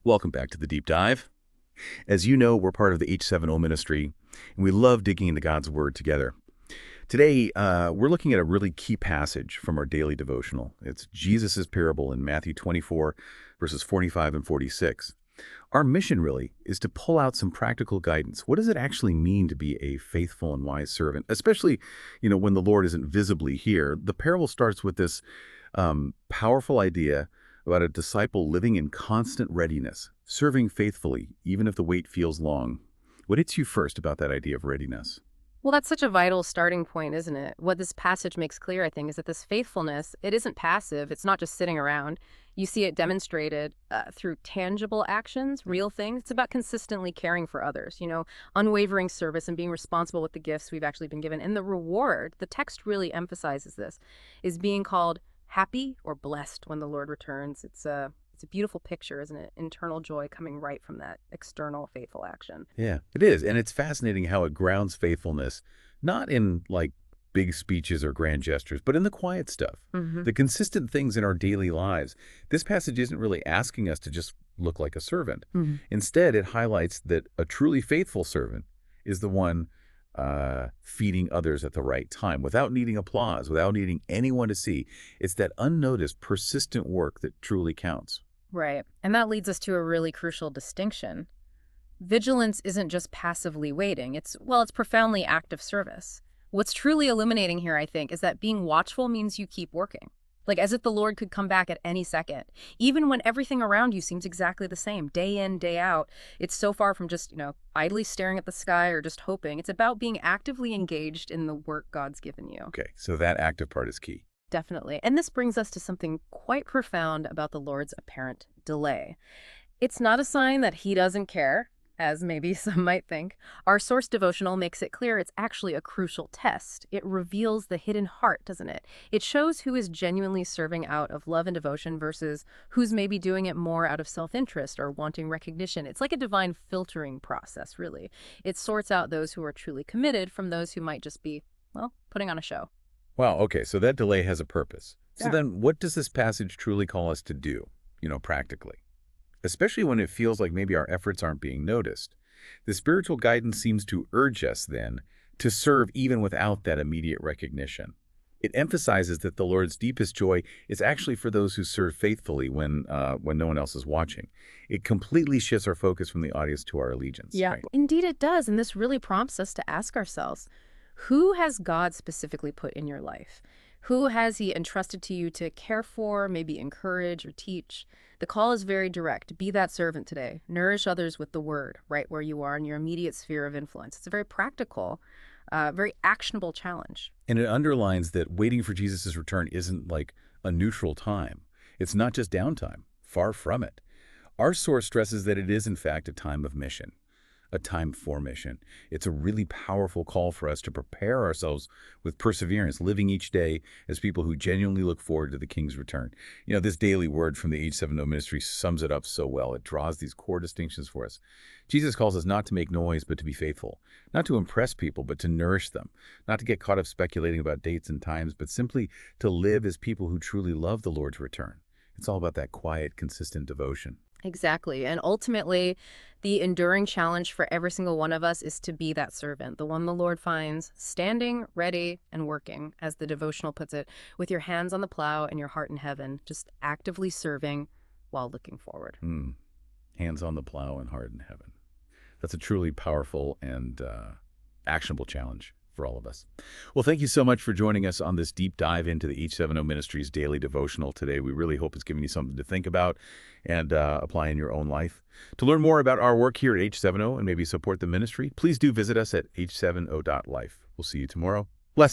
Welcome back to the Deep Dive. As you know, we're part of the H7O ministry, and we love digging into God's Word together. Today, we're looking at a really key passage from our daily devotional. It's Jesus' parable in Matthew 24, verses 45 and 46. Our mission, really, is to pull out some practical guidance. What does it actually mean to be a faithful and wise servant, especially, when the Lord isn't visibly here? The parable starts with this powerful idea about a disciple living in constant readiness, serving faithfully, even if the wait feels long. What hits you first about that idea of readiness? Well, that's such a vital starting point, isn't it? What this passage makes clear, I think, is that this faithfulness, it isn't passive. It's not just sitting around. You see it demonstrated through tangible actions, real things. It's about consistently caring for others, unwavering service and being responsible with the gifts we've actually been given. And the reward, the text really emphasizes this, is being called happy or blessed when the Lord returns. It's a beautiful picture, isn't it? Internal joy coming right from that external faithful action. Yeah, it is. And it's fascinating how it grounds faithfulness, not in big speeches or grand gestures, but in the quiet stuff, the consistent things in our daily lives. This passage isn't really asking us to just look like a servant. Instead, it highlights that a truly faithful servant is the one feeding others at the right time, without needing applause, without needing anyone to see. It's that unnoticed, persistent work that truly counts. Right. And that leads us to a really crucial distinction. Vigilance isn't just passively waiting. It's profoundly active service. What's truly illuminating here, I think, is that being watchful means you keep working. Like as if the Lord could come back at any second, even when everything around you seems exactly the same, day in, day out. It's so far from just, idly staring at the sky or just hoping. It's about being actively engaged in the work God's given you. Okay, so that active part is key. Definitely. And this brings us to something quite profound about the Lord's apparent delay. It's not a sign that he doesn't care, as maybe some might think. Our source devotional makes it clear it's actually a crucial test. It reveals the hidden heart, doesn't it? It shows who is genuinely serving out of love and devotion versus who's maybe doing it more out of self-interest or wanting recognition. It's like a divine filtering process, really. It sorts out those who are truly committed from those who might just be, putting on a show. Wow, okay, so that delay has a purpose. So Yeah. then what does this passage truly call us to do, practically? Especially when it feels like maybe our efforts aren't being noticed. The spiritual guidance seems to urge us, then, to serve even without that immediate recognition. It emphasizes that the Lord's deepest joy is actually for those who serve faithfully when no one else is watching. It completely shifts our focus from the audience to our allegiance. Yeah, Right? indeed it does. And this really prompts us to ask ourselves, who has God specifically put in your life? Who has he entrusted to you to care for, maybe encourage or teach? The call is very direct. Be that servant today. Nourish others with the word right where you are in your immediate sphere of influence. It's a very practical, very actionable challenge. And it underlines that waiting for Jesus' return isn't like a neutral time. It's not just downtime. Far from it. Our source stresses that it is, in fact, a time of mission. A time for mission. It's a really powerful call for us to prepare ourselves with perseverance, living each day as people who genuinely look forward to the King's return. This daily word from the H7O ministry sums it up so well. It draws these core distinctions for us. Jesus calls us not to make noise, but to be faithful. Not to impress people, but to nourish them. Not to get caught up speculating about dates and times, but simply to live as people who truly love the Lord's return. It's all about that quiet, consistent devotion. Exactly. And ultimately, the enduring challenge for every single one of us is to be that servant, the one the Lord finds standing, ready, and working, as the devotional puts it, with your hands on the plow and your heart in heaven, just actively serving while looking forward. Hands on the plow and heart in heaven. That's a truly powerful and actionable challenge for all of us. Well, thank you so much for joining us on this deep dive into the H7O Ministries daily devotional today. We really hope it's given you something to think about and apply in your own life. To learn more about our work here at H7O and maybe support the ministry, please do visit us at h7o.life. We'll see you tomorrow. Blessings.